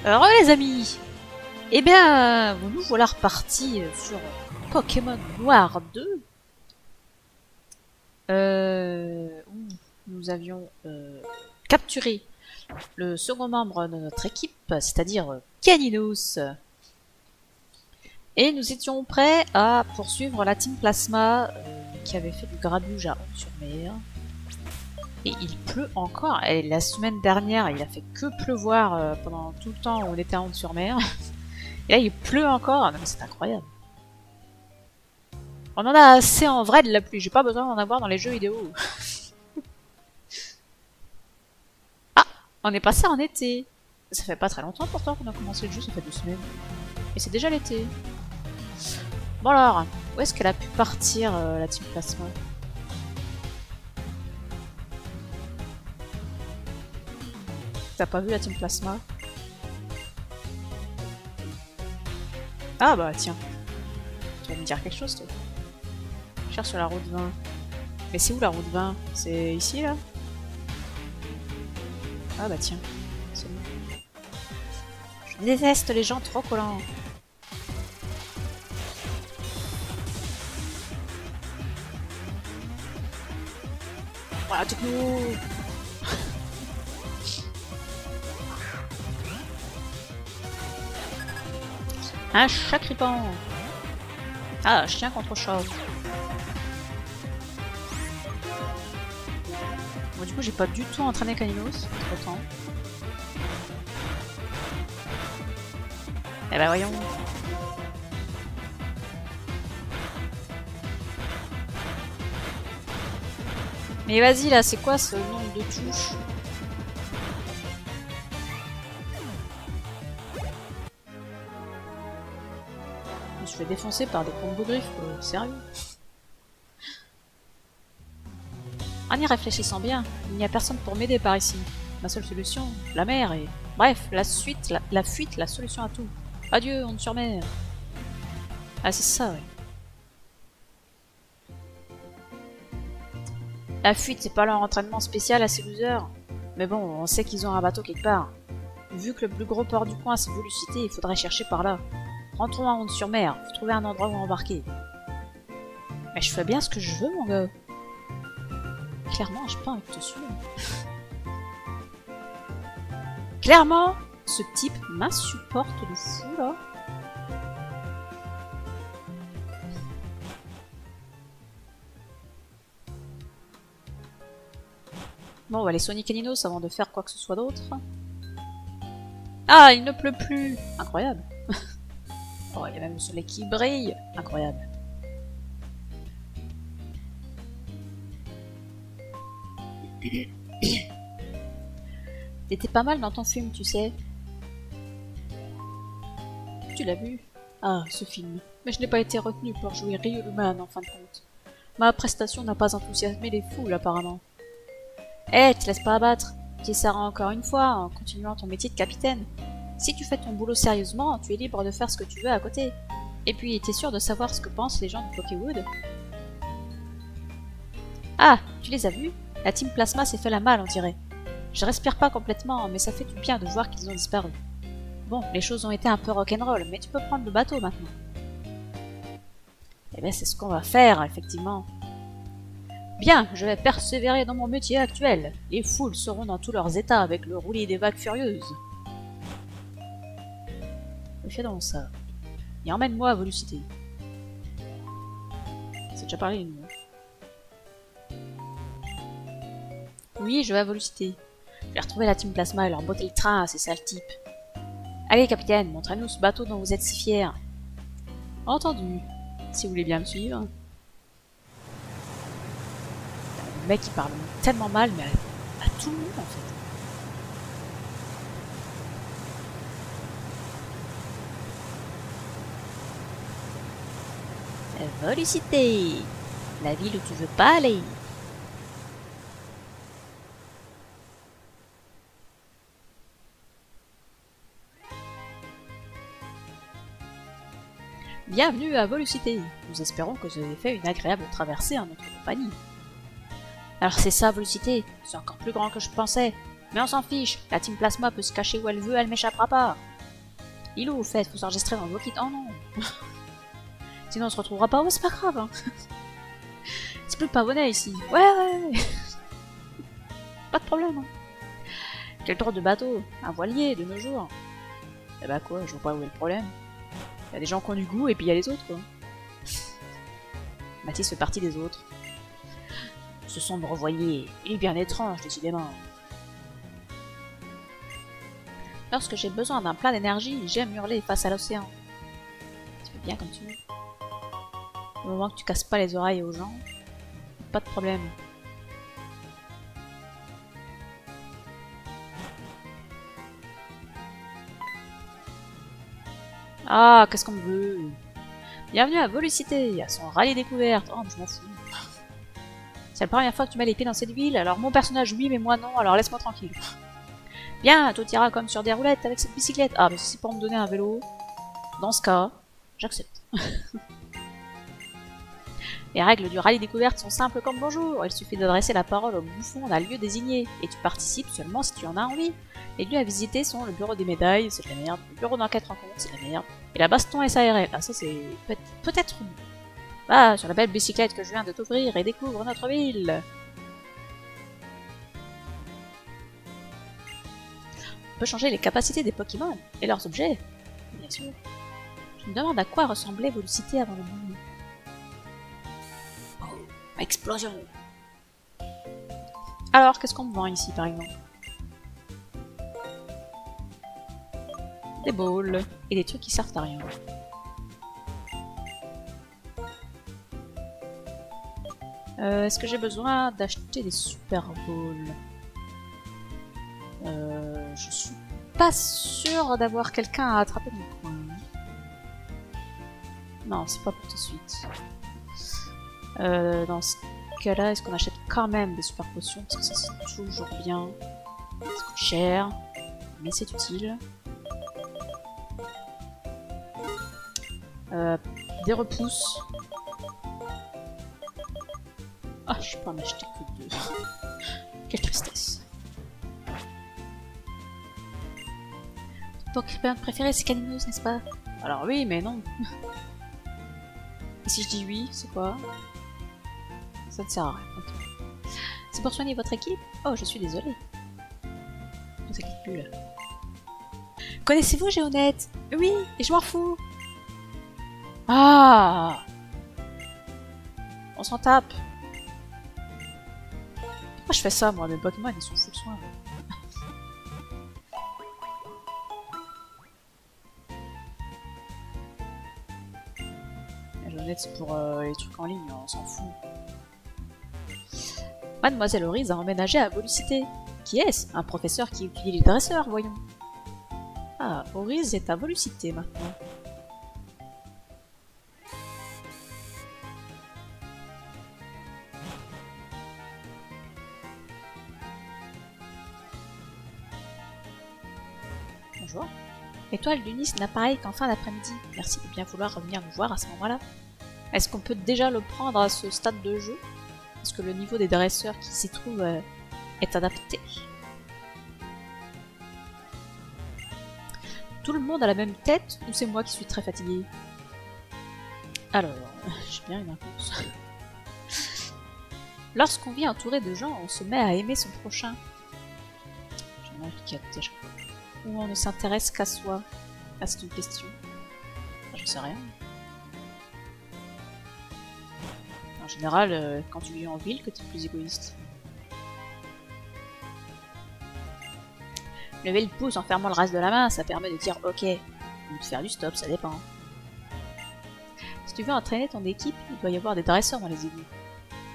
Alors les amis, eh bien, nous voilà repartis sur Pokémon Noir 2. Où nous avions capturé le second membre de notre équipe, c'est-à-dire Caninos. Et nous étions prêts à poursuivre la Team Plasma qui avait fait du grabuge à Honte-sur-Mer. Et il pleut encore. Et la semaine dernière, il a fait que pleuvoir pendant tout le temps où on était à Honte-sur-Mer. Et là, il pleut encore. Non, mais c'est incroyable. On en a assez en vrai de la pluie. J'ai pas besoin d'en avoir dans les jeux vidéo. Ah, on est passé en été. Ça fait pas très longtemps pourtant qu'on a commencé le jeu. Ça fait 2 semaines. Et c'est déjà l'été. Bon alors, où est-ce qu'elle a pu partir la Team Plasma? T'as pas vu la Team Plasma? Ah bah tiens. Tu vas me dire quelque chose toi. Je cherche sur la route 20. Mais c'est où la route 20? C'est ici là? Ah bah tiens. C'est où? Je déteste les gens trop collants. Voilà, techno. Un chat cripant. Ah, chien contre chat. Bon, du coup, j'ai pas du tout entraîné Caninos, trop temps. Eh ben voyons. Mais vas-y là, c'est quoi ce nombre de touches? Je me suis fait défoncer par des combos griffes, sérieux? En y réfléchissant bien, il n'y a personne pour m'aider par ici. Ma seule solution, la mer et... Bref, la fuite, la solution à tout. Adieu, Honte-sur-Mer. Ah, c'est ça, ouais. La fuite, c'est pas leur entraînement spécial à ces losers. Mais bon, on sait qu'ils ont un bateau quelque part. Vu que le plus gros port du coin c'est Volucité, il faudrait chercher par là. Rentrons à Honte-sur-Mer, faut trouver un endroit où embarquer. Mais je fais bien ce que je veux, mon gars. Clairement, j'ai pas envie de te suivre. Clairement, ce type m'insupporte de fou, là. Bon, on va aller soigner Caninos avant de faire quoi que ce soit d'autre. Ah, il ne pleut plus. Incroyable. Oh, il y a même le soleil qui brille. Incroyable. T'étais pas mal dans ton film, tu sais. Tu l'as vu? Ah, ce film. Mais je n'ai pas été retenu pour jouer Ryuman en fin de compte. Ma prestation n'a pas enthousiasmé les foules, apparemment. Eh, te laisse pas abattre. Tu essaieras encore une fois en continuant ton métier de capitaine. Si tu fais ton boulot sérieusement, tu es libre de faire ce que tu veux à côté. Et puis, t'es sûr de savoir ce que pensent les gens de Pokéwood? Ah, tu les as vus? La Team Plasma s'est fait la malle, on dirait. Je respire pas complètement, mais ça fait du bien de voir qu'ils ont disparu. Bon, les choses ont été un peu rock'n'roll, mais tu peux prendre le bateau maintenant. Eh bien, c'est ce qu'on va faire, effectivement. Bien, je vais persévérer dans mon métier actuel. Les foules seront dans tous leurs états avec le roulis des vagues furieuses. Fais donc ça. Et emmène-moi à Volucité. C'est déjà parlé, nous. Oui, je vais à Volucité. Je vais retrouver la Team Plasma et leur botter le train à ces sales types. Allez, capitaine, montrez-nous ce bateau dont vous êtes si fiers. Entendu. Si vous voulez bien me suivre. Le mec, il parle tellement mal, mais à tout le monde, en fait. Volucité, la ville où tu veux pas aller. Bienvenue à Volucité. Nous espérons que vous avez fait une agréable traversée en notre compagnie. Alors c'est ça, Volucité. C'est encore plus grand que je pensais. Mais on s'en fiche. La Team Plasma peut se cacher où elle veut, elle m'échappera pas. Ilou, au fait, faut s'enregistrer dans le walkie. Oh non. Sinon on se retrouvera pas. Oh, c'est pas grave. Hein. C'est plus le pavonnet ici. Ouais. Pas de problème. Hein. Quel drôle de bateau. Un voilier de nos jours. Eh bah quoi, je vois pas où est le problème. Il y a des gens qui ont du goût et puis il y a les autres quoi. Mathis fait partie des autres. Ce sombre voilier, il est bien étrange décidément. Lorsque j'ai besoin d'un plein d'énergie, j'aime hurler face à l'océan. Tu fais bien comme tu veux. Au moment que tu casses pas les oreilles aux gens, pas de problème. Ah, qu'est-ce qu'on veut? Bienvenue à Volucité, à son rallye découverte. Oh, je m'en fous. C'est la première fois que tu mets les pieds dans cette ville, alors mon personnage oui, mais moi non, alors laisse-moi tranquille. Bien, tout ira comme sur des roulettes avec cette bicyclette. Ah, mais si c'est pour me donner un vélo, dans ce cas, j'accepte. Les règles du rallye découverte sont simples comme bonjour. Il suffit d'adresser la parole au bouffon d'un lieu désigné, et tu participes seulement si tu en as envie. Les lieux à visiter sont le bureau des médailles, c'est de la merde, le bureau d'enquête rencontre, c'est de la merde, et la baston SARL. Ah, ça c'est peut-être une... Va sur la belle bicyclette que je viens de t'ouvrir et découvre notre ville. On peut changer les capacités des Pokémon et leurs objets, bien sûr. Je me demande à quoi ressemblait Volucité avant le boom. Oh, explosion! Alors, qu'est-ce qu'on me vend ici par exemple? Des balls et des trucs qui servent à rien. Est-ce que j'ai besoin d'acheter des super balls? Je suis pas sûre d'avoir quelqu'un à attraper dans le coin. Non, c'est pas pour tout de suite. Dans ce cas-là, est-ce qu'on achète quand même des super potions? Parce que ça c'est toujours bien. Ça coûte cher, mais c'est utile. Des repousses. Ah, je peux en acheter que 2. Quelle tristesse. Ton Pokémon préféré c'est Caninos, n'est-ce pas? Alors oui, mais non. Et si je dis oui, c'est quoi? Ça ne sert à rien. Okay. C'est pour soigner votre équipe? Oh, je suis désolée. On s'inquiète plus là. Connaissez-vous Géonette? Oui, et je m'en fous. Ah! On s'en tape. Pourquoi je fais ça moi? Mes Pokémon ils sont full soin. Géonette c'est pour les trucs en ligne, on s'en fout. Mademoiselle Oryz a emménagé à Volucité. Qui est-ce? Un professeur qui étudie les dresseurs, voyons. Ah, Oryz est à Volucité maintenant. Bonjour. L'étoile d'Unis n'apparaît qu'en fin d'après-midi. Merci de bien vouloir revenir nous voir à ce moment-là. Est-ce qu'on peut déjà le prendre à ce stade de jeu? Est-ce que le niveau des dresseurs qui s'y trouvent est adapté? Tout le monde a la même tête ou c'est moi qui suis très fatiguée? Alors, j'ai bien une réponse. Lorsqu'on vit entouré de gens, on se met à aimer son prochain. J'en ai qui a déjà. Ou on ne s'intéresse qu'à soi? Ah, c'est une question. Enfin, je sais rien. En général, quand tu vis en ville, que tu es plus égoïste. Lever le pouce en fermant le reste de la main, ça permet de dire ok, ou de faire du stop, ça dépend. Si tu veux entraîner ton équipe, il doit y avoir des dresseurs dans les égouts.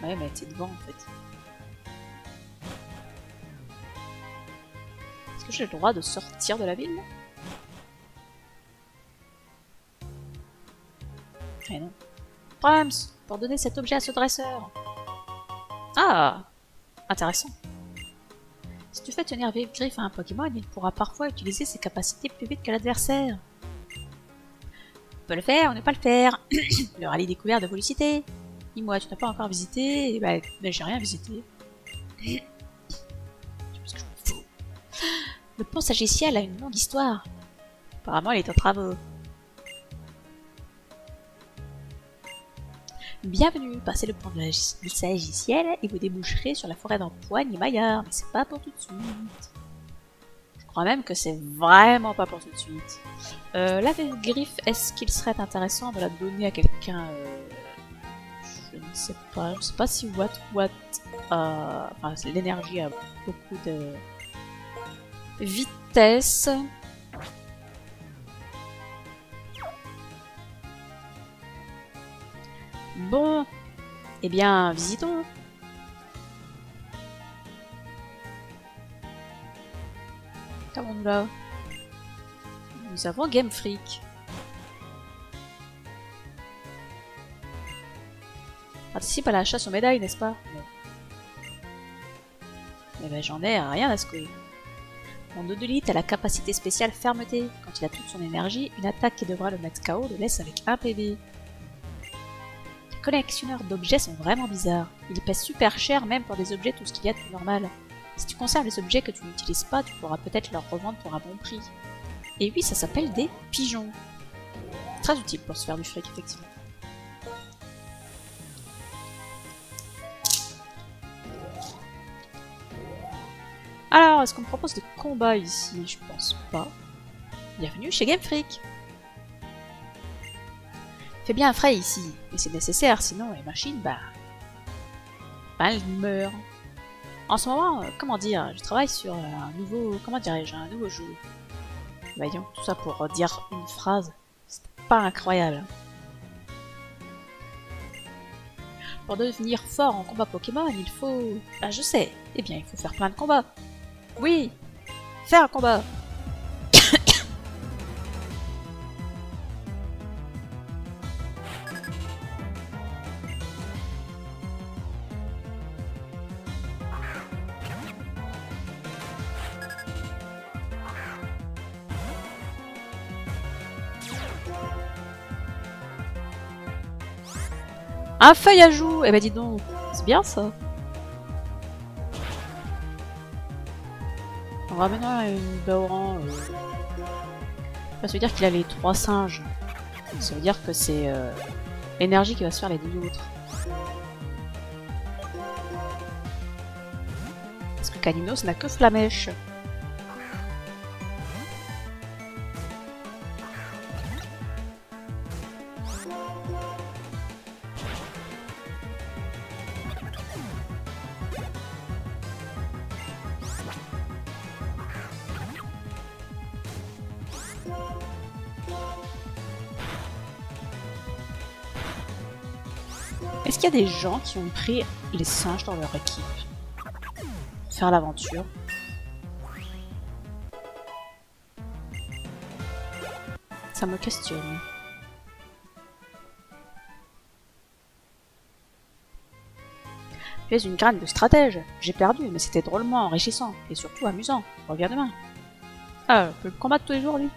Ouais, mais t'es devant en fait. Est-ce que j'ai le droit de sortir de la ville? Eh non. Prams, pour donner cet objet à ce dresseur. Ah, intéressant. Si tu fais tenir vive griffe à un Pokémon, il pourra parfois utiliser ses capacités plus vite que l'adversaire. On peut le faire, on ne peut pas le faire. Le rallye découvert de Volucité. Dis-moi, tu n'as pas encore visité? Bah, j'ai rien visité. Le pont Sagiciel a une longue histoire. Apparemment, il est en travaux. Bienvenue, passez le pont de la sagicielle et vous déboucherez sur la forêt d'Empoigne et Maillard. Mais c'est pas pour tout de suite. Je crois même que c'est vraiment pas pour tout de suite. La griffe, est-ce qu'il serait intéressant de la donner à quelqu'un je ne sais pas. Je ne sais pas si enfin, l'énergie a beaucoup de vitesse. Bon, eh bien, visitons. Qu'avons-nous là? Nous avons Game Freak. Participe à la chasse aux médailles, n'est-ce pas? Non. Eh ben, j'en ai rien à secouer. Mon Odolite a la capacité spéciale fermeté. Quand il a toute son énergie, une attaque qui devra le mettre KO le laisse avec 1 PV. Les collectionneurs d'objets sont vraiment bizarres. Ils pèsent super cher même pour des objets tout ce qu'il y a de plus normal. Si tu conserves les objets que tu n'utilises pas, tu pourras peut-être leur revendre pour un bon prix. Et oui, ça s'appelle des pigeons. Très utile pour se faire du fric, effectivement. Alors, est-ce qu'on me propose des combats ici? Je pense pas. Bienvenue chez Game Freak. Fait bien frais ici, mais c'est nécessaire, sinon les machines, elles meurent. En ce moment, comment dire, je travaille sur un nouveau, un nouveau jeu. Voyons, tout ça pour dire une phrase, c'est pas incroyable. Pour devenir fort en combat Pokémon, il faut... je sais. Eh bien, il faut faire plein de combats. Oui, faire un combat. Un feuille à joue. Eh ben dis donc, c'est bien ça. En ramenant une Baoran, ça veut dire qu'il a les 3 singes. Ça veut dire que c'est l'énergie qui va se faire les 2 autres. Parce que Caninos n'a que Flamèche. Est-ce qu'il y a des gens qui ont pris les singes dans leur équipe pour faire l'aventure? Ça me questionne. Tu es une graine de stratège. J'ai perdu, mais c'était drôlement enrichissant et surtout amusant. Reviens demain. Ah, je peux le combattre tous les jours, lui.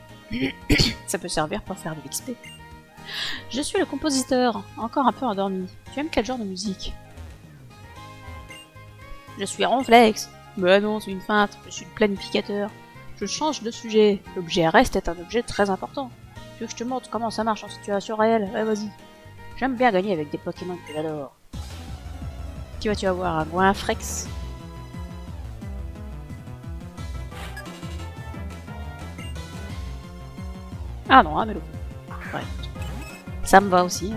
Ça peut servir pour faire de l'XP. Je suis le compositeur, encore un peu endormi. Tu aimes quel genre de musique? Je suis Ronflex. Mais non, c'est une feinte, je suis le planificateur. Je change de sujet. L'objet reste est un objet très important. Tu veux que je te montre comment ça marche en situation réelle? Ouais, vas-y. J'aime bien gagner avec des Pokémon que j'adore. Tu vas voir un Goinfrex. Ah non, un Melo. Ouais. Ça me va aussi.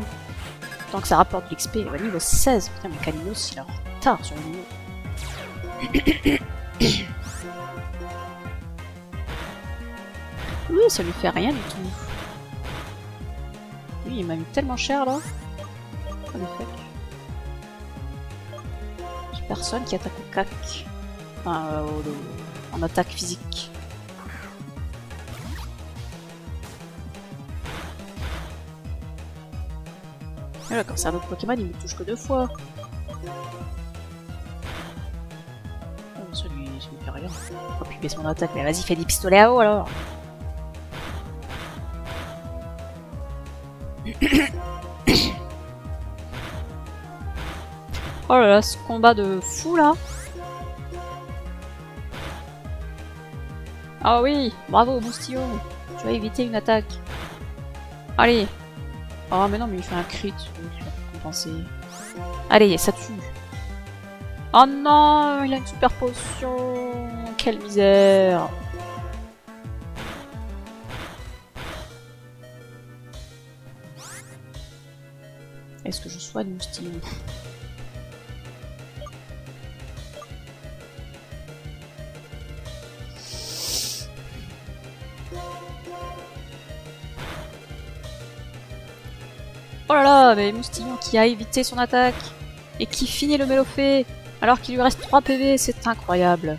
Tant que ça rapporte l'XP, il va niveau 16. Putain, mais Caninos, il est en retard sur le niveau. Oui, ça lui fait rien du tout. Oui, il m'a mis tellement cher là. En effet. J'ai personne qui attaque au cac. Enfin, en attaque physique. Là, quand c'est un autre Pokémon, il me touche que 2 fois. Oh, celui fait rien. Oh, puis baisse mon attaque, mais vas-y, fais des pistolets à eau alors. Oh là là, ce combat de fou là. Ah oui, bravo Boustillon. Tu vas éviter une attaque. Allez. Oh mais non mais il fait un crit. Tu vas compenser. Allez, ça tue. Oh non, il a une super potion. Quelle misère. Est-ce que je soigne moustillon? Oh là là, mais moustillon qui a évité son attaque et qui finit le Mélophée alors qu'il lui reste 3 PV, c'est incroyable.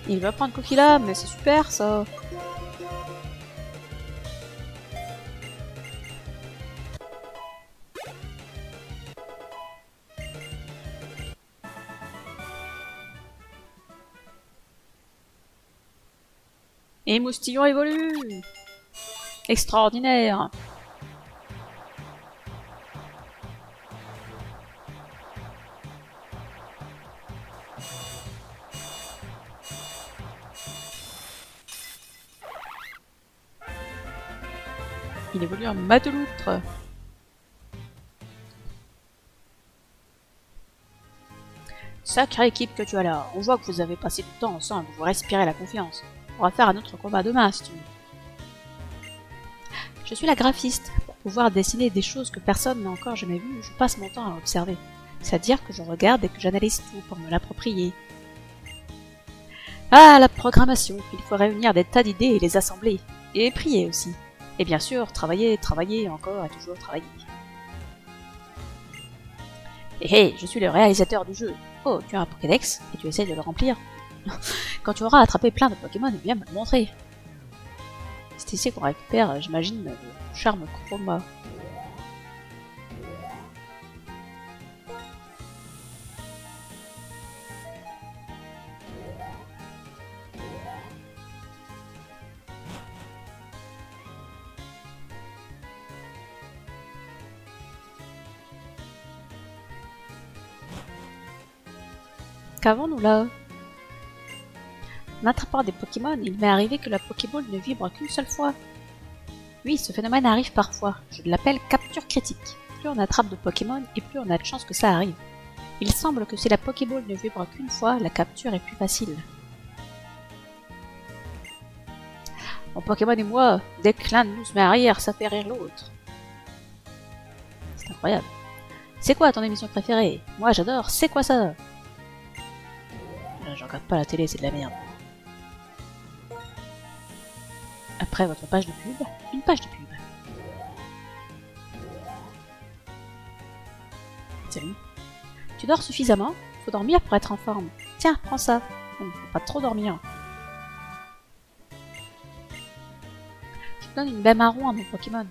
Il va prendre Kokila, mais c'est super ça. Et Moustillon évolue. Extraordinaire. Il évolue en Mateloutre. Sacrée équipe que tu as là. On voit que vous avez passé du temps ensemble, vous respirez la confiance. On va faire un autre combat demain si tu veux. Je suis la graphiste. Pour pouvoir dessiner des choses que personne n'a encore jamais vues, je passe mon temps à observer. C'est-à-dire que je regarde et que j'analyse tout pour me l'approprier. Ah, la programmation. Il faut réunir des tas d'idées et les assembler. Et prier aussi. Et bien sûr, travailler, travailler, encore et toujours travailler. Hé hé, je suis le réalisateur du jeu. Oh, tu as un Pokédex et tu essaies de le remplir. Quand tu auras attrapé plein de Pokémon, viens me le montrer. C'est ici qu'on récupère, j'imagine, le charme Chroma. Qu'avons-nous là? En attrapant des Pokémon, il m'est arrivé que la Pokéball ne vibre qu'une seule fois. Oui, ce phénomène arrive parfois. Je l'appelle capture critique. Plus on attrape de Pokémon et plus on a de chances que ça arrive. Il semble que si la Pokéball ne vibre qu'une fois, la capture est plus facile. Mon Pokémon et moi, dès que l'un de nous se met à rire, ça fait rire l'autre. C'est incroyable. C'est quoi ton émission préférée? Moi j'adore, c'est quoi ça? Je regarde pas la télé, c'est de la merde. Après votre page de pub, une page de pub. Salut. Tu dors suffisamment? Faut dormir pour être en forme. Tiens, prends ça. Non, faut pas trop dormir. Je donne une baie marron à mon Pokémon.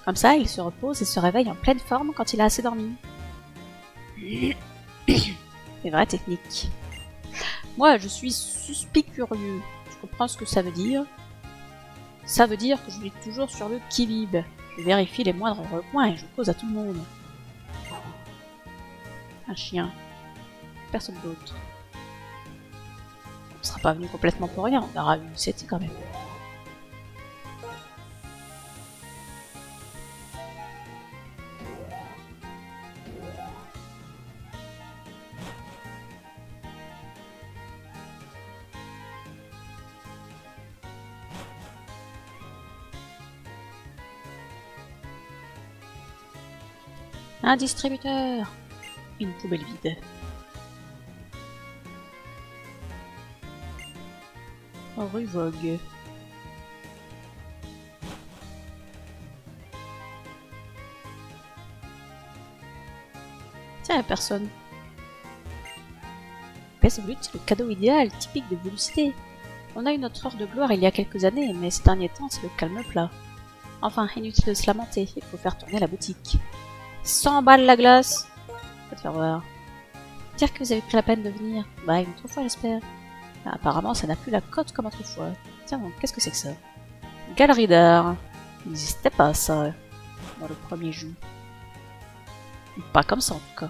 Comme ça, il se repose et se réveille en pleine forme quand il a assez dormi. C'est vraie technique. Moi, je suis suspect-curieux. Je comprends ce que ça veut dire. Ça veut dire que je suis toujours sur le qui-vive. Je vérifie les moindres recoins et je cause à tout le monde. Un chien. Personne d'autre. On ne sera pas venu complètement pour rien, on aura eu une CT quand même. Un distributeur. Une poubelle vide. Rue Vogue. Tiens, y'a personne. Pesblut, c'est le cadeau idéal, typique de Velocité. On a eu notre heure de gloire il y a quelques années, mais ces derniers temps, c'est le calme plat. Enfin, inutile de se lamenter, il faut faire tourner la boutique. 100 balles la glace. Faut te faire voir. Dire que vous avez pris la peine de venir. Bah, une autre fois, j'espère. Ah, apparemment, ça n'a plus la cote comme autrefois. Tiens, bon, qu'est-ce que c'est que ça? Galerie d'art. Il n'existait pas, ça, dans le premier jeu. Pas comme ça, en tout cas.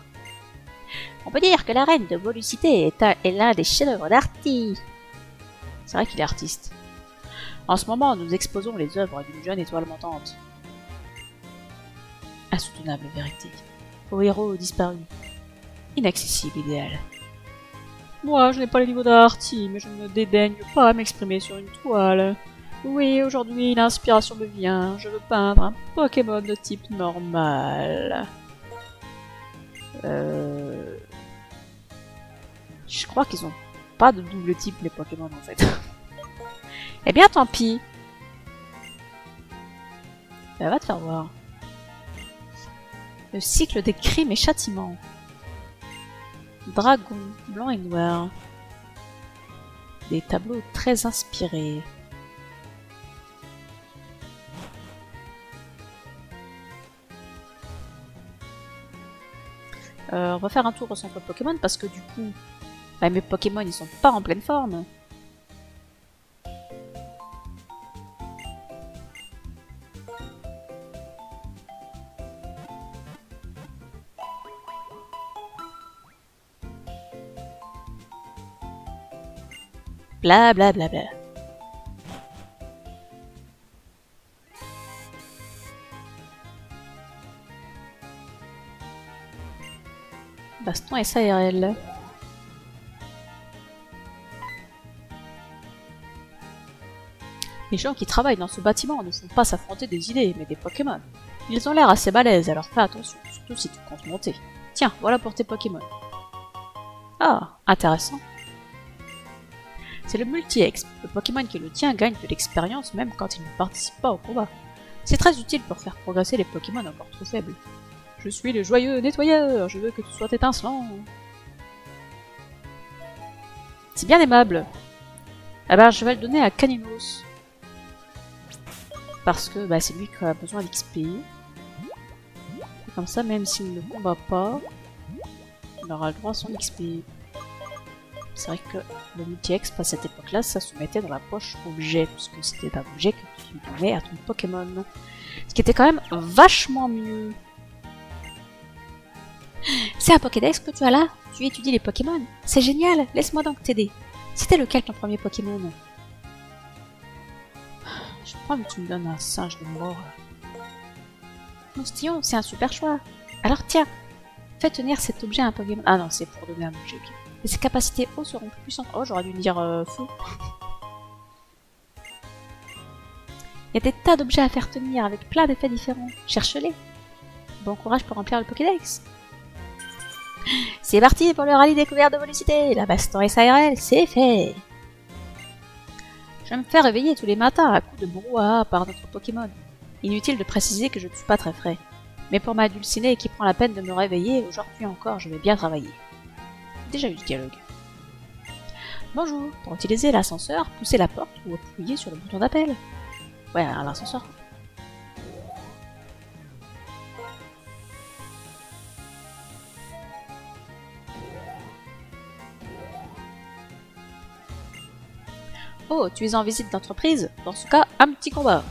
On peut dire que l'arène de Volucité est l'un des chefs-d'œuvre d'Arty. C'est vrai qu'il est artiste. En ce moment, nous exposons les œuvres d'une jeune étoile montante. Insoutenable vérité. Au héros disparu. Inaccessible idéal. Moi, je n'ai pas le niveau d'Arty, mais je ne dédaigne pas à m'exprimer sur une toile. Oui, aujourd'hui, l'inspiration me vient. Je veux peindre un Pokémon de type normal. Je crois qu'ils ont pas de double type, les Pokémon, en fait. Eh bien, tant pis. Ben, va te faire voir. Le cycle des crimes et châtiments. Dragon, blanc et noir. Des tableaux très inspirés. On va faire un tour au centre Pokémon parce que du coup, bah, mes Pokémon ils sont pas en pleine forme. Bla bla bla bla. Baston SARL. Les gens qui travaillent dans ce bâtiment ne font pas s'affronter des idées, mais des Pokémon. Ils ont l'air assez balèzes, alors fais attention, surtout si tu comptes monter. Tiens, voilà pour tes Pokémon. Ah, intéressant. C'est le multi-exp. Le Pokémon qui le tient gagne de l'expérience même quand il ne participe pas au combat. C'est très utile pour faire progresser les Pokémon encore trop faibles. Je suis le joyeux nettoyeur, je veux que tu sois étincelant. C'est bien aimable. Ah ben, je vais le donner à Caninos. Parce que bah, c'est lui qui a besoin d'XP. Comme ça, même s'il ne combat pas, il aura le droit à son XP. C'est vrai que le multi-exp à cette époque-là, ça se mettait dans la poche objet, puisque c'était un objet que tu donnais à ton Pokémon. Ce qui était quand même vachement mieux. C'est un Pokédex que tu as là? Tu étudies les Pokémon? C'est génial! Laisse-moi donc t'aider. C'était lequel ton premier Pokémon? Je crois que tu me donnes un singe de mort. Moustillon, c'est un super choix. Alors tiens, fais tenir cet objet à un Pokémon. Ah non, c'est pour donner un objet, ok. Et ses capacités eau seront plus puissantes. Oh, j'aurais dû dire feu. Il y a des tas d'objets à faire tenir avec plein d'effets différents. Cherche-les. Bon courage pour remplir le Pokédex. C'est parti pour le rallye découverte de Volucité. La Baston SARL, c'est fait. Je me fais réveiller tous les matins à coups de brouhaha par notre Pokémon. Inutile de préciser que je ne suis pas très frais. Mais pour ma dulcinée qui prend la peine de me réveiller, aujourd'hui encore, je vais bien travailler. Déjà eu ce dialogue. Bonjour, pour utiliser l'ascenseur, poussez la porte ou appuyez sur le bouton d'appel. Ouais, l'ascenseur. Oh, tu es en visite d'entreprise? Dans ce cas, un petit combat.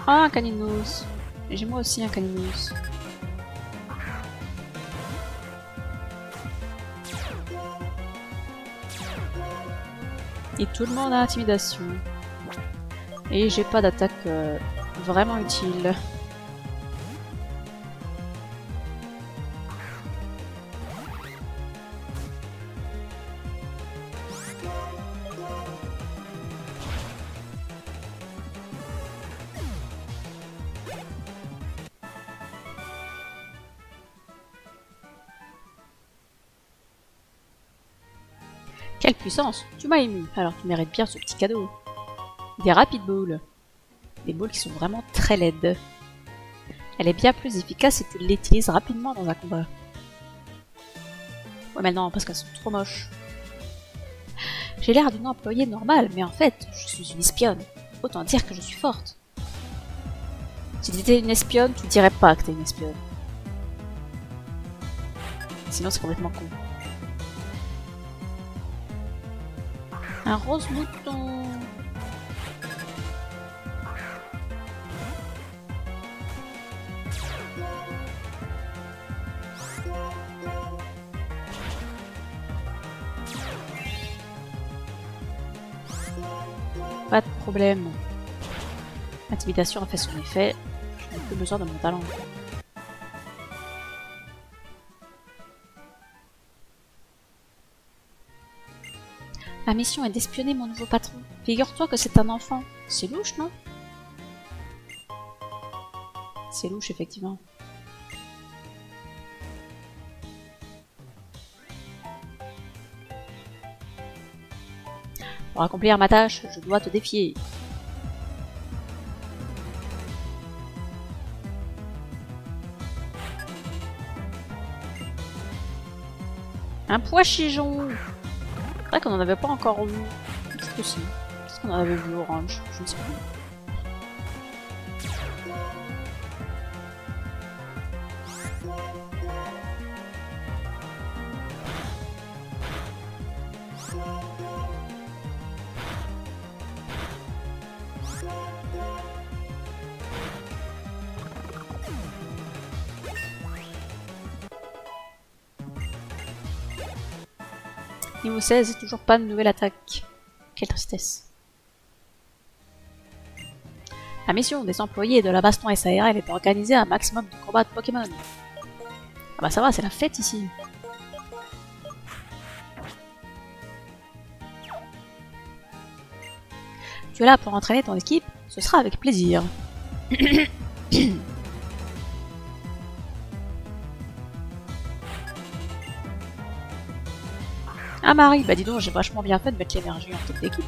Ah, un Caninos. J'ai moi aussi un Caninos. Et tout le monde a intimidation. Et j'ai pas d'attaque vraiment utile. Quelle puissance! Tu m'as ému, alors tu mérites bien ce petit cadeau. Des Rapid Balls. Des balls qui sont vraiment très laides. Elle est bien plus efficace si tu l'utilises rapidement dans un combat. Ouais mais non, parce qu'elles sont trop moches. J'ai l'air d'une employée normale, mais en fait, je suis une espionne. Autant dire que je suis forte. Si t'étais une espionne, tu dirais pas que t'es une espionne. Sinon c'est complètement con. Un rose mouton. Pas de problème. L'intimidation a fait son effet. Je n'ai plus besoin de mon talent. La mission est d'espionner mon nouveau patron. Figure-toi que c'est un enfant. C'est louche, non? C'est louche, effectivement. Pour accomplir ma tâche, je dois te défier. Un pois chigeon. C'est vrai qu'on n'en avait pas encore vu. Qu'est-ce que c'est? Qu'est-ce qu'on en avait vu orange? Je ne sais plus. Niveau 16, toujours pas de nouvelle attaque. Quelle tristesse. La mission des employés de la Baston SARL est d'organiser un maximum de combats de Pokémon. Ah bah ça va, c'est la fête ici. Tu es là pour entraîner ton équipe? Ce sera avec plaisir. Ah Marie, bah dis donc, j'ai vachement bien fait de mettre l'énergie en tête d'équipe.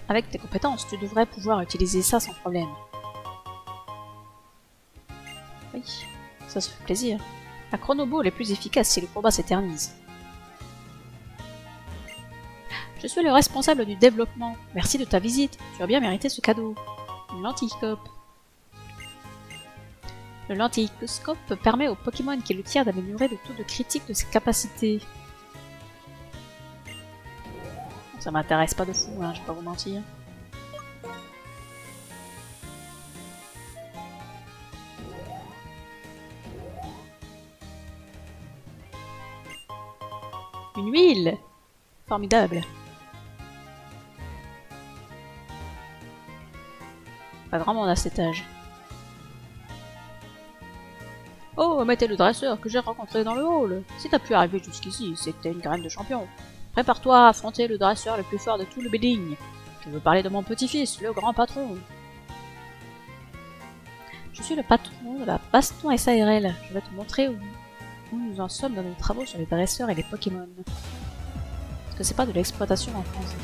Avec tes compétences, tu devrais pouvoir utiliser ça sans problème. Oui, ça se fait plaisir. La chronoball est plus efficace si le combat s'éternise. Je suis le responsable du développement. Merci de ta visite. Tu as bien mérité ce cadeau. Une lentilescope. Le lentilescope permet au Pokémon qui le tire d'améliorer le taux de critique de ses capacités. Ça m'intéresse pas de fou, hein, je vais pas vous mentir. Une huile! Formidable. Pas grand monde à cet âge. Oh, mais t'es le dresseur que j'ai rencontré dans le hall. Si t'as pu arriver jusqu'ici, c'est que t'es une graine de champion. Prépare-toi à affronter le dresseur le plus fort de tout le building. Je veux parler de mon petit-fils, le grand patron. Je suis le patron de la Baston SARL. Je vais te montrer où nous en sommes dans nos travaux sur les dresseurs et les Pokémon. Parce que c'est pas de l'exploitation en France.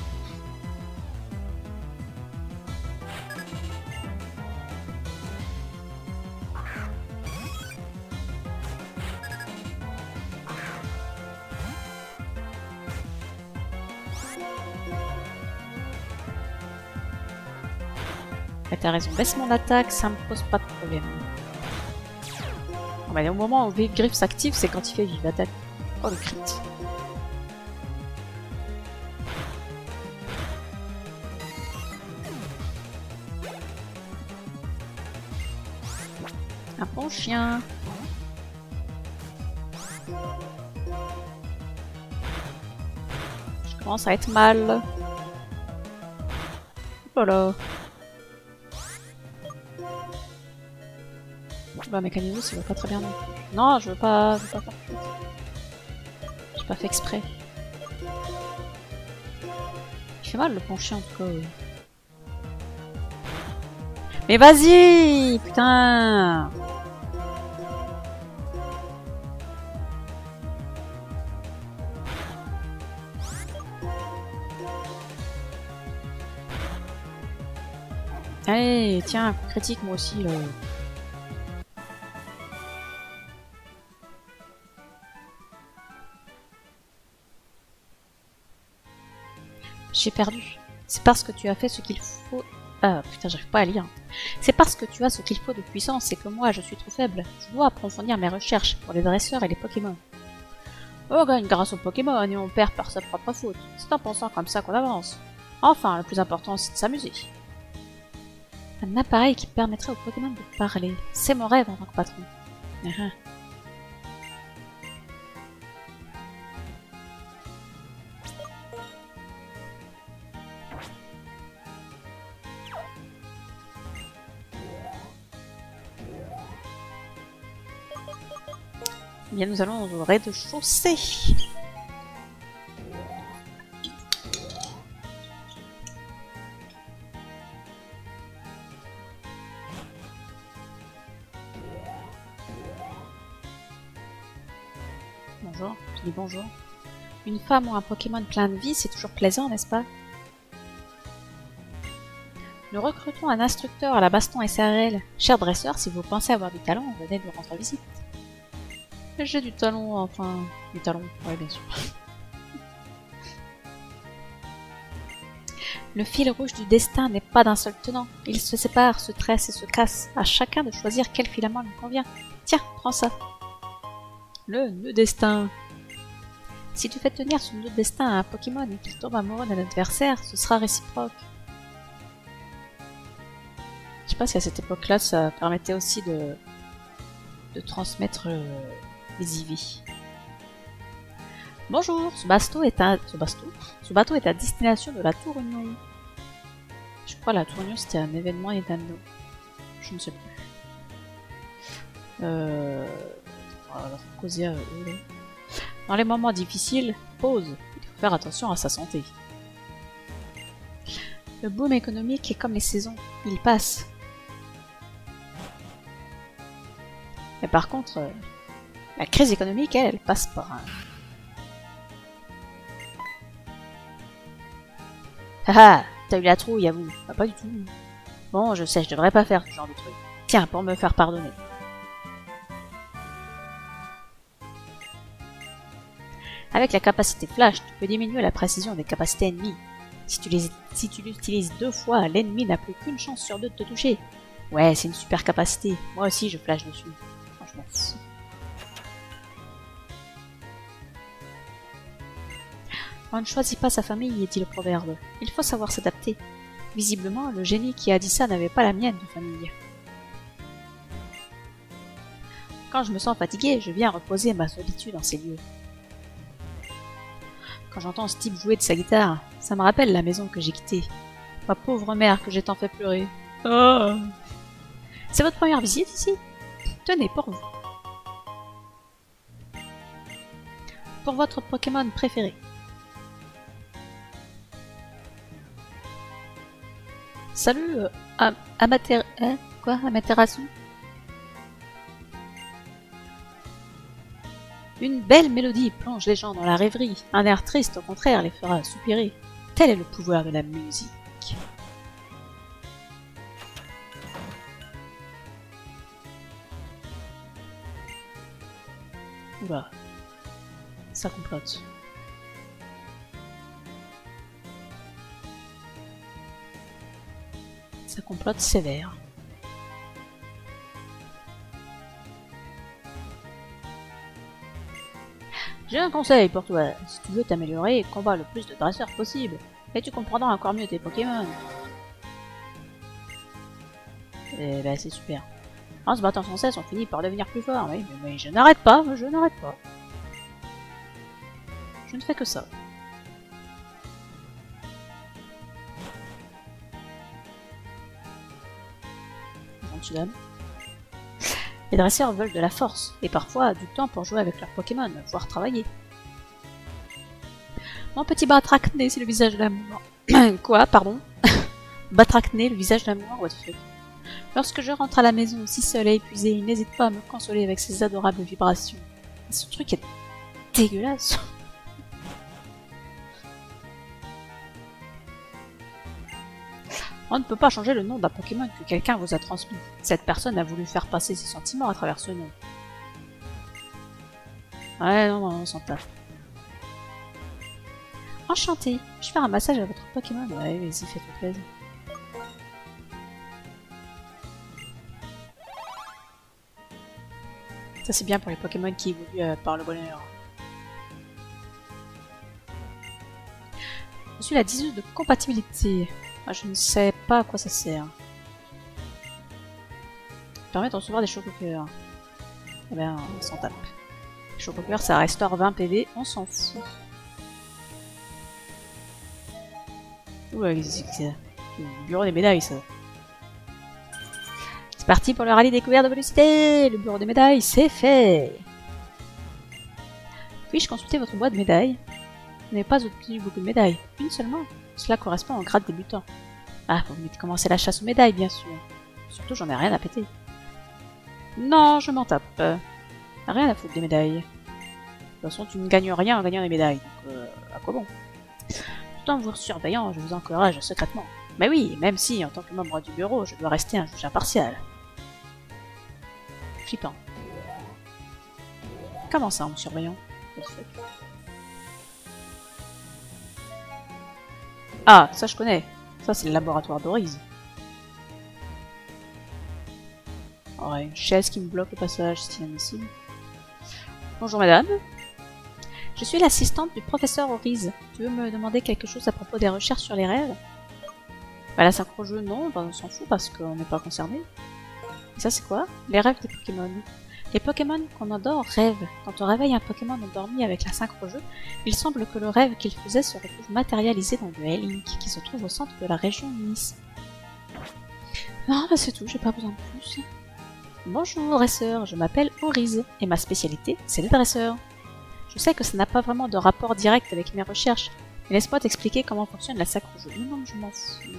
Mais t'as raison, baisse mon attaque, ça me pose pas de problème. Oh, mais au moment où Vive Griffe s'active, c'est quand il fait vive attaque. Oh le crit. Un bon chien. Je commence à être mal. Voilà. Bah Mécanisme, ça va pas très bien non plus. Non, je veux pas faire ça. J'ai pas fait exprès. Il fait mal le bon chien en tout cas. Mais vas-y! Putain! Allez, tiens, critique moi aussi là. J'ai perdu. C'est parce que tu as fait ce qu'il faut Ah putain, j'arrive pas à lire. C'est parce que tu as ce qu'il faut de puissance et que moi je suis trop faible. Je dois approfondir mes recherches pour les dresseurs et les Pokémon. On gagne grâce aux Pokémon et on perd par sa propre faute. C'est en pensant comme ça qu'on avance. Enfin, le plus important c'est de s'amuser. Un appareil qui permettrait aux Pokémon de parler. C'est mon rêve en tant que patron. Bien, nous allons au rez-de-chaussée. Bonjour, je dis bonjour. Une femme ou un Pokémon plein de vie, c'est toujours plaisant, n'est-ce pas? Nous recrutons un instructeur à la Baston SRL. Cher dresseur, si vous pensez avoir du talent, venez nous rendre visite. J'ai du talent, enfin... Du talent, ouais, bien sûr. Le fil rouge du destin n'est pas d'un seul tenant. Il se sépare, se tresse et se casse. À chacun de choisir quel filament lui convient. Tiens, prends ça. Le nœud destin. Si tu fais tenir son nœud destin à un Pokémon et qu'il tombe amoureux d'un adversaire, ce sera réciproque. Je sais pas si à cette époque-là, ça permettait aussi de transmettre les IV. Bonjour, ce bateau est à destination de la Tour Union. Je crois que la Tour Union c'était un événement Nintendo. Je ne sais plus. Alors, causer à eux. Dans les moments difficiles, pause. Il faut faire attention à sa santé. Le boom économique est comme les saisons, il passe. Mais par contre, la crise économique, elle passe pas. Hein. Haha, t'as eu la trouille, avoue. Bah, pas du tout. Bon, je sais, je devrais pas faire ce genre de truc. Tiens, pour me faire pardonner. Avec la capacité flash, tu peux diminuer la précision des capacités ennemies. Si tu l'utilises 2 fois, l'ennemi n'a plus qu'une chance sur 2 de te toucher. Ouais, c'est une super capacité. Moi aussi, je flash dessus. Franchement. On ne choisit pas sa famille, dit le proverbe. Il faut savoir s'adapter. Visiblement, le génie qui a dit ça n'avait pas la mienne de famille. Quand je me sens fatigué, je viens reposer ma solitude en ces lieux. Quand j'entends Steve jouer de sa guitare, ça me rappelle la maison que j'ai quittée. Ma pauvre mère que j'ai tant fait pleurer. Oh. C'est votre première visite ici? Tenez, pour vous. Pour votre Pokémon préféré. Salut, Amaterasu. Une belle mélodie plonge les gens dans la rêverie. Un air triste, au contraire, les fera soupirer. Tel est le pouvoir de la musique. Oula, ça complote. Ça complote sévère. J'ai un conseil pour toi. Si tu veux t'améliorer, combat le plus de dresseurs possible. Et tu comprendras encore mieux tes Pokémon. Et bah c'est super. En se battant sans cesse, on finit par devenir plus fort. Oui, mais je n'arrête pas, je n'arrête pas. Je ne fais que ça. Gentille dame. Les dresseurs veulent de la force, et parfois du temps pour jouer avec leurs Pokémon, voire travailler. Mon petit Batracné, c'est le visage de l'amour. Quoi, pardon? Batracné, le visage de l'amour, what the fuck. Lorsque je rentre à la maison aussi seule et épuisée, il n'hésite pas à me consoler avec ses adorables vibrations. Ce truc est dégueulasse. On ne peut pas changer le nom d'un Pokémon que quelqu'un vous a transmis. Cette personne a voulu faire passer ses sentiments à travers ce nom. Ouais, non, on s'en tape. Enchanté, je vais faire un massage à votre Pokémon. Ouais, vas-y, fais-toi plaisir. Ça c'est bien pour les Pokémon qui évoluent par le bonheur. Je suis la diseuse de compatibilité. Ah, je ne sais pas à quoi ça sert. Ça permet de recevoir des chococœurs. Eh ben, on s'en tape. Les chococœurs, ça restaure 20 PV, on s'en fout. Oula, c'est le bureau des médailles, ça. C'est parti pour le rallye découverte de Vélocité. Le bureau des médailles, c'est fait. Puis-je consulter votre boîte de médailles? Vous n'avez pas obtenu beaucoup de médailles. Une seulement. Cela correspond au grade débutant. Ah, vous venez de commencer la chasse aux médailles, bien sûr. Surtout, j'en ai rien à péter. Non, je m'en tape. Rien à foutre des médailles. De toute façon, tu ne gagnes rien en gagnant des médailles. Donc, à quoi bon? Tout en vous surveillant, je vous encourage secrètement. Mais oui, même si, en tant que membre du bureau, je dois rester un juge impartial. Flippant. Comment ça, en me surveillant? Ah, ça je connais. Ça, c'est le laboratoire d'Oriz. Ouais, une chaise qui me bloque le passage, c'est inadmissible. Bonjour madame. Je suis l'assistante du professeur Oriz. Tu veux me demander quelque chose à propos des recherches sur les rêves? Bah la synchro-jeu, non, bah, on s'en fout parce qu'on n'est pas concerné. Et ça c'est quoi? Les rêves des Pokémon. Les Pokémon qu'on adore rêvent. Quand on réveille un Pokémon endormi avec la synchro-jeu, il semble que le rêve qu'il faisait se retrouve matérialisé dans le L-Link qui se trouve au centre de la région Nice. Non, bah c'est tout, j'ai pas besoin de plus. Bonjour dresseur, je m'appelle Oriz et ma spécialité c'est le dresseur. Je sais que ça n'a pas vraiment de rapport direct avec mes recherches, mais laisse-moi t'expliquer comment fonctionne la synchro-jeu. Non, je m'en fous.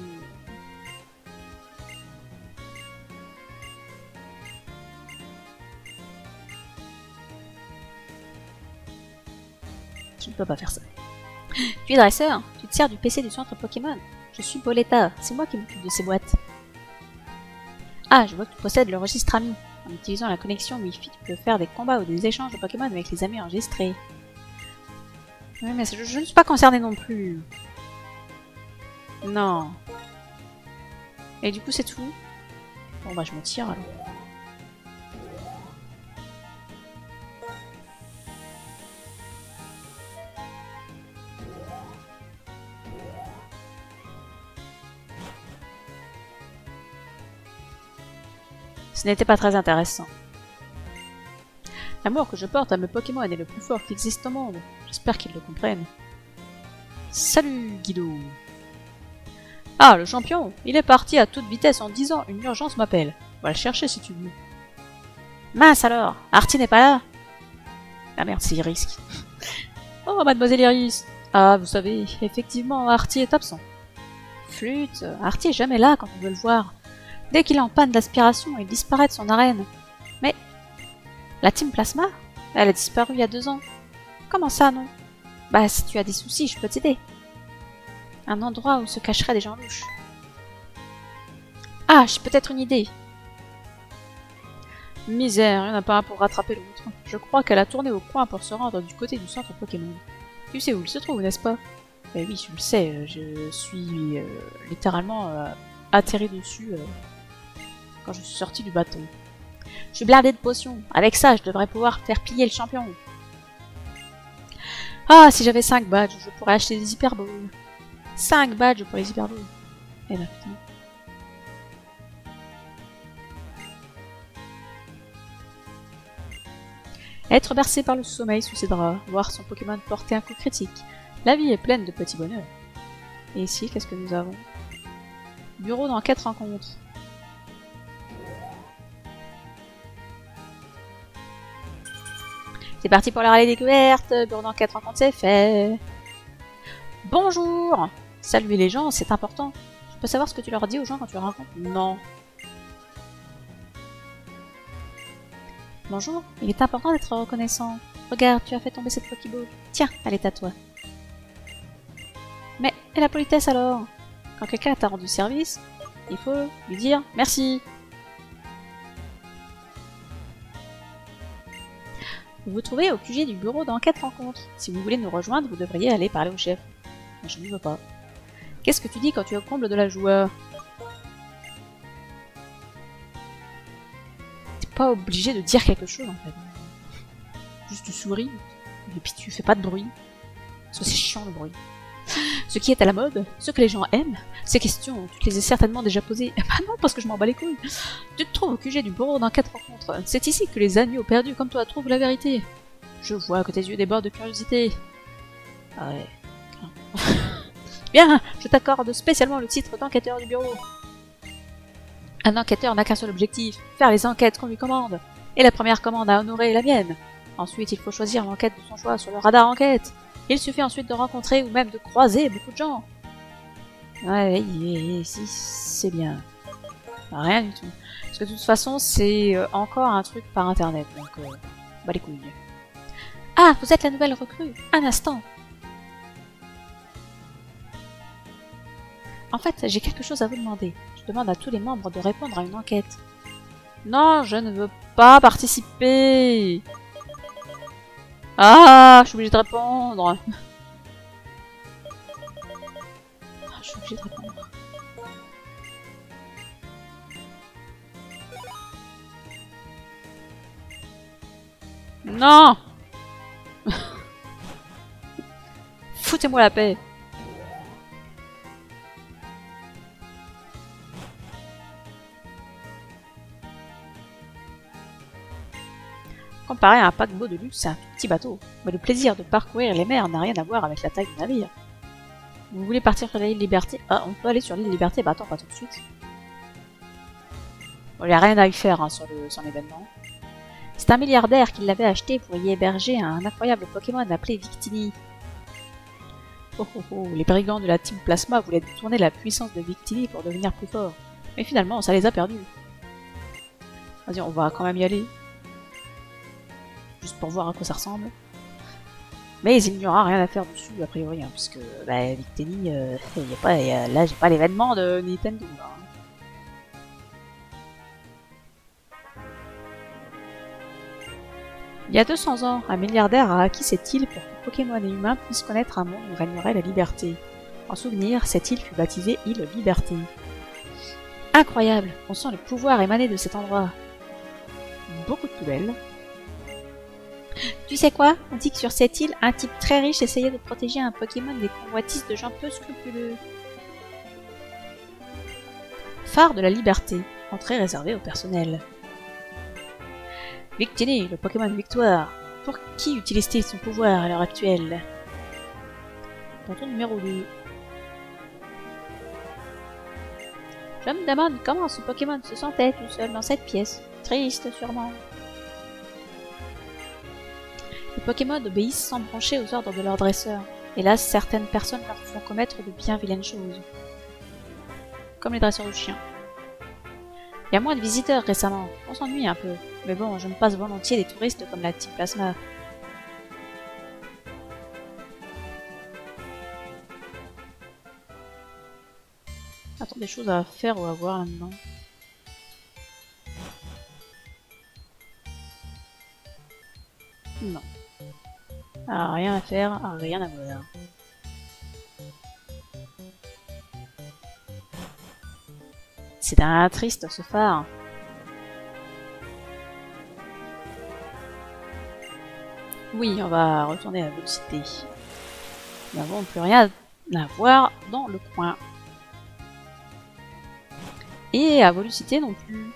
Je ne peux pas faire ça. Tu es dresseur? Tu te sers du PC du centre Pokémon? Je suis Boletta, c'est moi qui m'occupe de ces boîtes. Ah, je vois que tu possèdes le registre ami. En utilisant la connexion Wi-Fi, tu peux faire des combats ou des échanges de Pokémon avec les amis enregistrés. Oui, mais je ne suis pas concernée non plus. Non. Et du coup, c'est tout? Bon, bah, je me tire alors. Ce n'était pas très intéressant. L'amour que je porte à mes Pokémon est le plus fort qui existe au monde. J'espère qu'ils le comprennent. Salut, Guido. Ah, le champion! Il est parti à toute vitesse en disant « Une urgence m'appelle. » Va le chercher si tu veux. Mince alors! Artie n'est pas là? Ah merde, c'est Iris. Oh, mademoiselle Iris! Ah, vous savez, effectivement, Artie est absent. Flûte! Artie est jamais là quand on veut le voir. Dès qu'il est en panne d'aspiration, il disparaît de son arène. Mais... la Team Plasma? Elle a disparu il y a 2 ans. Comment ça, non? Bah, si tu as des soucis, je peux t'aider. Un endroit où se cacheraient des gens louches. Ah, j'ai peut-être une idée. Misère, il n'y en a pas un pour rattraper l'autre. Je crois qu'elle a tourné au coin pour se rendre du côté du centre Pokémon. Tu sais où il se trouve, n'est-ce pas? Eh oui, je le sais, je suis littéralement atterri dessus quand je suis sorti du bateau. Je suis blindé de potions. Avec ça, je devrais pouvoir faire plier le champion. Ah, si j'avais 5 badges, je pourrais acheter des hyperballs. 5 badges pour les hyperballs. Eh ben putain. Être bercé par le sommeil sous ses draps, voir son Pokémon porter un coup critique. La vie est pleine de petits bonheurs. Et ici, qu'est-ce que nous avons? Bureau d'enquête rencontre. C'est parti pour la rallye découverte. Bureau d'enquête rencontre, c'est fait. Bonjour! Saluer les gens, c'est important. Je peux savoir ce que tu leur dis aux gens quand tu les rencontres? Non. Bonjour, il est important d'être reconnaissant. Regarde, tu as fait tomber cette Pokéball. Tiens, elle est à toi. Mais, et la politesse alors? Quand quelqu'un t'a rendu service, il faut lui dire merci. Vous vous trouvez au QG du bureau d'enquête rencontre. Si vous voulez nous rejoindre, vous devriez aller parler au chef. Mais je ne veux pas. Qu'est-ce que tu dis quand tu es au comble de la joie? pas obligé de dire quelque chose en fait. Juste tu souris, et puis tu fais pas de bruit. Parce que c'est chiant le bruit. Ce qui est à la mode, ce que les gens aiment, ces questions, tu te les as certainement déjà posées. Bah non, parce que je m'en bats les couilles. Tu te trouves au QG du bureau d'enquête rencontre. C'est ici que les agneaux perdus comme toi trouvent la vérité. Je vois que tes yeux débordent de curiosité. Ah ouais. Bien, je t'accorde spécialement le titre d'enquêteur du bureau. Un enquêteur n'a qu'un seul objectif, faire les enquêtes qu'on lui commande. Et la première commande à honorer est la mienne. Ensuite, il faut choisir l'enquête de son choix sur le radar enquête. Il suffit ensuite de rencontrer ou même de croiser beaucoup de gens. Ouais, si, c'est bien. Rien du tout. Parce que de toute façon, c'est encore un truc par internet, donc bah les couilles. Ah, vous êtes la nouvelle recrue. Un instant. En fait, j'ai quelque chose à vous demander. Je demande à tous les membres de répondre à une enquête. Non, je ne veux pas participer. Ah, je suis obligée de répondre. Je suis obligée de répondre. Non. Foutez-moi la paix. Comparé à un paquebot de luxe, c'est un petit bateau. Mais le plaisir de parcourir les mers n'a rien à voir avec la taille du navire. Vous voulez partir sur l'île Liberté? Ah, on peut aller sur l'île Liberté? Bah attends, pas tout de suite. Bon, il n'y a rien à y faire hein, sur l'événement. C'est un milliardaire qui l'avait acheté pour y héberger un incroyable Pokémon appelé Victini. Les brigands de la Team Plasma voulaient détourner la puissance de Victini pour devenir plus fort. Mais finalement, ça les a perdus. Vas-y, on va quand même y aller. Juste pour voir à quoi ça ressemble. Mais il n'y aura rien à faire dessus, a priori, hein, puisque bah, Victini, là j'ai pas l'événement de Nintendo. Là. Il y a 200 ans, un milliardaire a acquis cette île pour que Pokémon et humains puissent connaître un monde où régnerait la liberté. En souvenir, cette île fut baptisée Île Liberté. Incroyable, on sent le pouvoir émaner de cet endroit. Beaucoup de poubelles. Tu sais quoi? On dit que sur cette île, un type très riche essayait de protéger un Pokémon des convoitises de gens peu scrupuleux. Phare de la Liberté. Entrée réservée au personnel. Victini, le Pokémon Victoire. Pour qui utilise-t-il son pouvoir à l'heure actuelle? Tonton numéro 2. Je me demande comment ce Pokémon se sentait tout seul dans cette pièce. Triste, sûrement. Les Pokémon obéissent sans broncher aux ordres de leur dresseur. Hélas, certaines personnes leur font commettre de bien vilaines choses. Comme les dresseurs de chiens. Il y a moins de visiteurs récemment, on s'ennuie un peu. Mais bon, je me passe volontiers des touristes comme la Team Plasma. Attends, des choses à faire ou à voir là-dedans. Non. Ah, rien à faire, rien à voir. C'est un triste ce phare. Oui, on va retourner à Velocité. Nous n'avons plus rien à voir dans le coin. Et à Velocité non plus.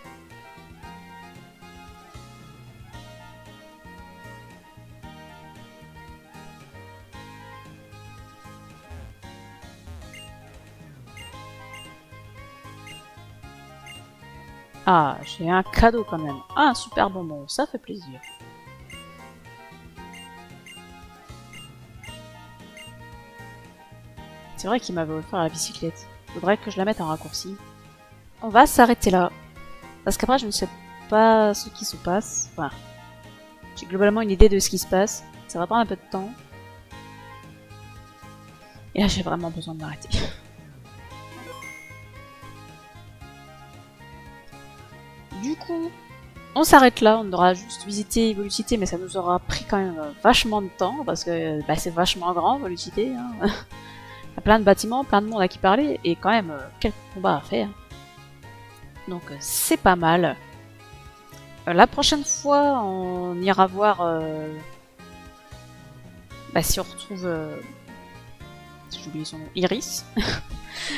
Ah, j'ai un cadeau quand même. Ah, un super bonbon, ça fait plaisir. C'est vrai qu'il m'avait offert la bicyclette. Faudrait que je la mette en raccourci. On va s'arrêter là. Parce qu'après, je ne sais pas ce qui se passe. Enfin, j'ai globalement une idée de ce qui se passe. Ça va prendre un peu de temps. Et là, j'ai vraiment besoin de m'arrêter. Du coup, on s'arrête là, on aura juste visité Velocité, mais ça nous aura pris quand même vachement de temps, parce que bah, c'est vachement grand, Velocité. Hein. Il y a plein de bâtiments, plein de monde à qui parler, et quand même quelques combats à faire. Donc c'est pas mal. La prochaine fois, on ira voir si on retrouve... j'ai oublié son nom. Iris.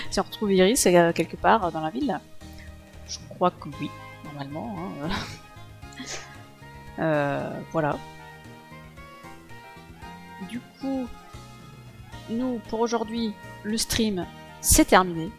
Si on retrouve Iris quelque part dans la ville. Je crois que oui, normalement. Hein. Voilà. Du coup, nous, pour aujourd'hui, le stream, c'est terminé.